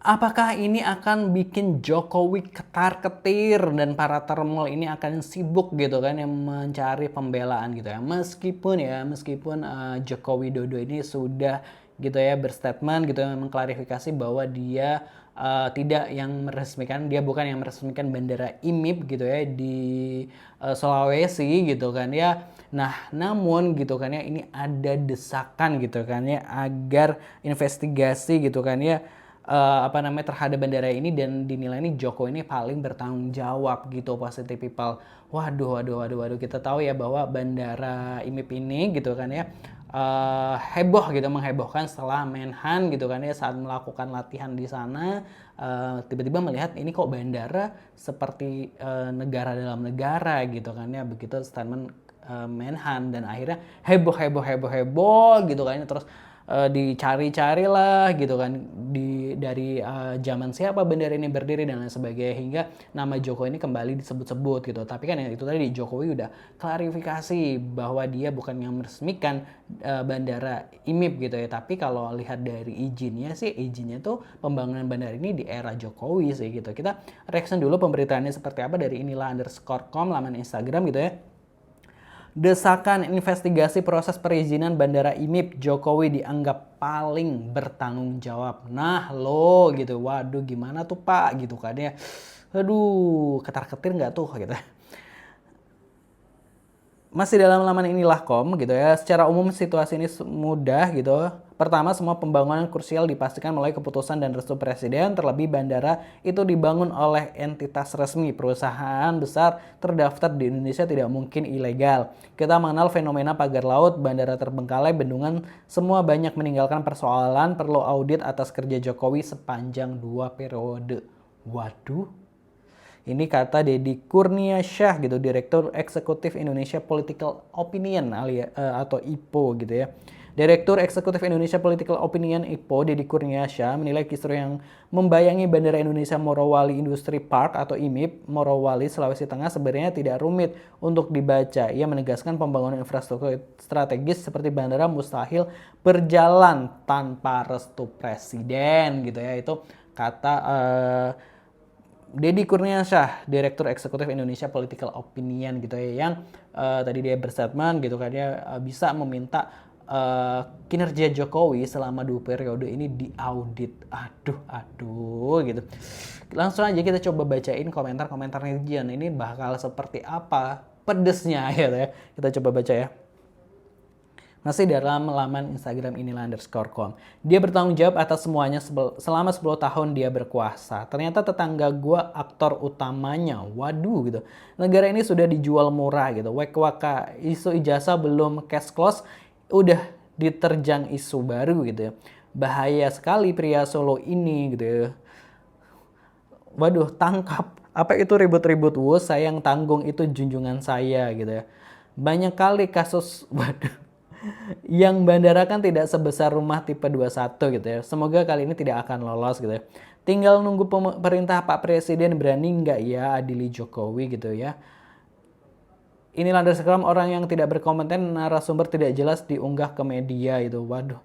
Apakah ini akan bikin Jokowi ketar-ketir dan para termol ini akan sibuk gitu kan yang mencari pembelaan gitu ya. Meskipun Joko Widodo ini sudah gitu ya berstatement gitu ya mengklarifikasi bahwa dia tidak yang meresmikan, dia bukan yang meresmikan bandara IMIP gitu ya di Sulawesi gitu kan ya. Nah, namun gitu kan ya ini ada desakan gitu kan ya agar investigasi gitu kan ya terhadap bandara ini dan dinilai ini Joko ini paling bertanggung jawab gitu positive people. Waduh, kita tahu ya bahwa bandara IMIP ini gitu kan ya heboh gitu menghebohkan setelah Menhan gitu kan ya saat melakukan latihan di sana tiba-tiba melihat ini kok bandara seperti negara dalam negara gitu kan ya begitu statement Menhan dan akhirnya heboh gitu kan terus dicari-cari lah gitu kan dari zaman siapa bendera ini berdiri dan lain sebagainya hingga nama Jokowi ini kembali disebut-sebut gitu. Tapi kan itu tadi Jokowi udah klarifikasi bahwa dia bukan yang meresmikan bandara IMIP gitu ya. Tapi kalau lihat dari izinnya tuh pembangunan bandara ini di era Jokowi sih gitu. Kita reaction dulu pemberitaannya seperti apa dari inilah_com laman Instagram gitu ya. Desakan investigasi proses perizinan Bandara IMIP, Jokowi dianggap paling bertanggung jawab. Nah lo gitu, waduh gimana tuh Pak gitu kan ya. Aduh, ketar-ketir nggak tuh gitu. Masih dalam laman inilah.com gitu ya. Secara umum situasi ini mudah gitu. Pertama, semua pembangunan krusial dipastikan melalui keputusan dan restu presiden. Terlebih bandara itu dibangun oleh entitas resmi. Perusahaan besar terdaftar di Indonesia tidak mungkin ilegal. Kita mengenal fenomena pagar laut, bandara terbengkalai, bendungan, semua banyak meninggalkan persoalan perlu audit atas kerja Jokowi sepanjang 2 periode. Waduh. Ini kata Deddy Kurniasyah gitu, Direktur Eksekutif Indonesia Political Opinion atau IPO gitu ya. Direktur Eksekutif Indonesia Political Opinion IPO Deddy Kurniasyah menilai kisru yang membayangi Bandara Indonesia Morowali Industri Park atau IMIP Morowali Sulawesi Tengah sebenarnya tidak rumit untuk dibaca. Ia menegaskan pembangunan infrastruktur strategis seperti bandara mustahil berjalan tanpa restu presiden gitu ya. Itu kata Deddy Kurniasyah, Direktur Eksekutif Indonesia Political Opinion gitu ya, yang tadi dia berstatement gitu kan dia bisa meminta kinerja Jokowi selama 2 periode ini diaudit. Aduh gitu. Langsung aja kita coba bacain komentar-komentar netizen ini bakal seperti apa pedesnya gitu ya. Kita coba baca ya. Masih dalam laman Instagram inilah_com. Dia bertanggung jawab atas semuanya selama 10 tahun dia berkuasa. Ternyata tetangga gue aktor utamanya. Waduh gitu. Negara ini sudah dijual murah gitu. Waka isu ijazah belum cash close udah diterjang isu baru gitu ya. Bahaya sekali pria Solo ini gitu ya. Waduh, tangkap. Apa itu ribut-ribut? Saya yang tanggung itu junjungan saya gitu ya. Banyak kali kasus waduh yang bandara kan tidak sebesar rumah tipe 21 gitu ya. Semoga kali ini tidak akan lolos gitu ya. Tinggal nunggu perintah Pak Presiden berani nggak ya adili Jokowi gitu ya. Inilah Instagram orang yang tidak berkompeten narasumber tidak jelas diunggah ke media itu. Waduh.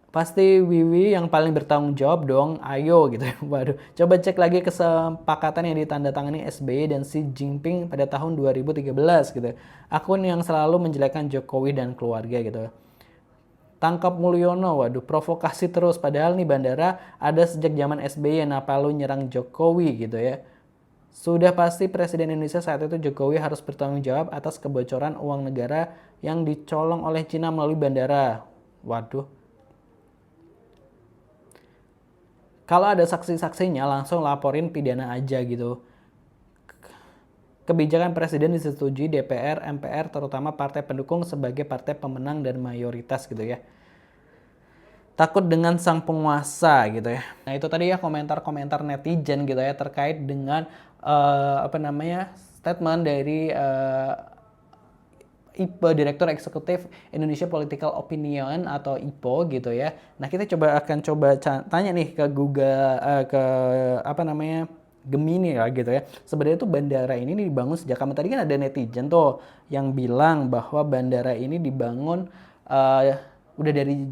Pasti Wiwi yang paling bertanggung jawab dong, ayo gitu. Waduh, coba cek lagi kesepakatan yang ditandatangani SBY dan Xi Jinping pada tahun 2013 gitu. Akun yang selalu menjelekkan Jokowi dan keluarga gitu. Tangkap Mulyono, waduh provokasi terus. Padahal nih bandara ada sejak zaman SBY, kenapa lu nyerang Jokowi gitu ya. Sudah pasti Presiden Indonesia saat itu Jokowi harus bertanggung jawab atas kebocoran uang negara yang dicolong oleh Cina melalui bandara. Waduh. Kalau ada saksi-saksinya langsung laporin pidana aja gitu. Kebijakan presiden disetujui DPR, MPR, terutama partai pendukung sebagai partai pemenang dan mayoritas gitu ya. Takut dengan sang penguasa gitu ya. Nah itu tadi ya komentar-komentar netizen gitu ya terkait dengan statement dari IPO, Direktur Eksekutif Indonesia Political Opinion atau IPO gitu ya. Nah kita akan coba tanya nih ke Google ke Gemini ya gitu ya. Sebenarnya tuh bandara ini dibangun sejak kapan? Tadi kan ada netizen tuh yang bilang bahwa bandara ini dibangun udah dari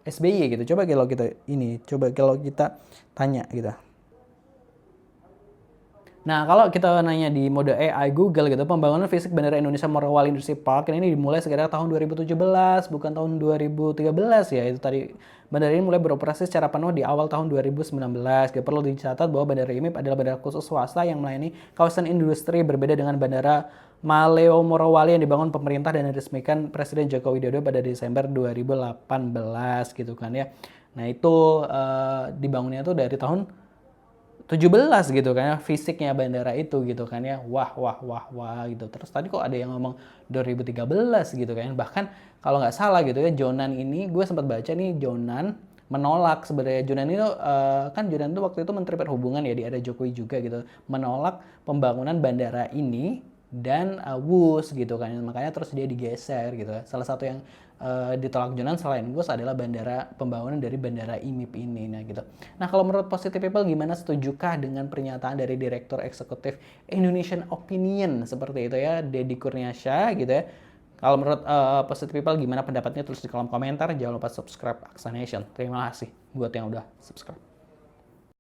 SBY gitu. Coba kalau kita tanya gitu. Nah, kalau kita nanya di mode AI Google gitu, pembangunan fisik Bandara Indonesia Morowali Industri Park ini dimulai sekitar tahun 2017, bukan tahun 2013 ya. Itu tadi bandara ini mulai beroperasi secara penuh di awal tahun 2019. Perlu dicatat bahwa Bandara IMIP adalah bandara khusus swasta yang melayani kawasan industri, berbeda dengan Bandara Maleo Morowali yang dibangun pemerintah dan diresmikan Presiden Joko Widodo pada Desember 2018 gitu kan ya. Nah, itu dibangunnya tuh dari tahun 17 gitu kan ya, fisiknya bandara itu gitu kan ya. Wah gitu. Terus tadi kok ada yang ngomong 2013 gitu kan. Bahkan kalau nggak salah gitu ya, Jonan ini gue sempat baca nih, Jonan menolak sebenarnya. Jonan itu kan Jonan itu waktu itu Menteri Perhubungan ya di era Jokowi juga gitu, menolak pembangunan bandara ini dan WUS gitu kan. Makanya terus dia digeser gitu. Salah satu yang ditolak Jonan selain WUS adalah pembangunan dari bandara IMIP ini. Nah gitu. Nah, kalau menurut Positive People gimana, setujukah dengan pernyataan dari Direktur Eksekutif Indonesian Opinion seperti itu ya, Deddy Kurniasyah gitu ya. Kalau menurut Positive People gimana pendapatnya, tulis di kolom komentar. Jangan lupa subscribe Aksa Nation. Terima kasih buat yang udah subscribe.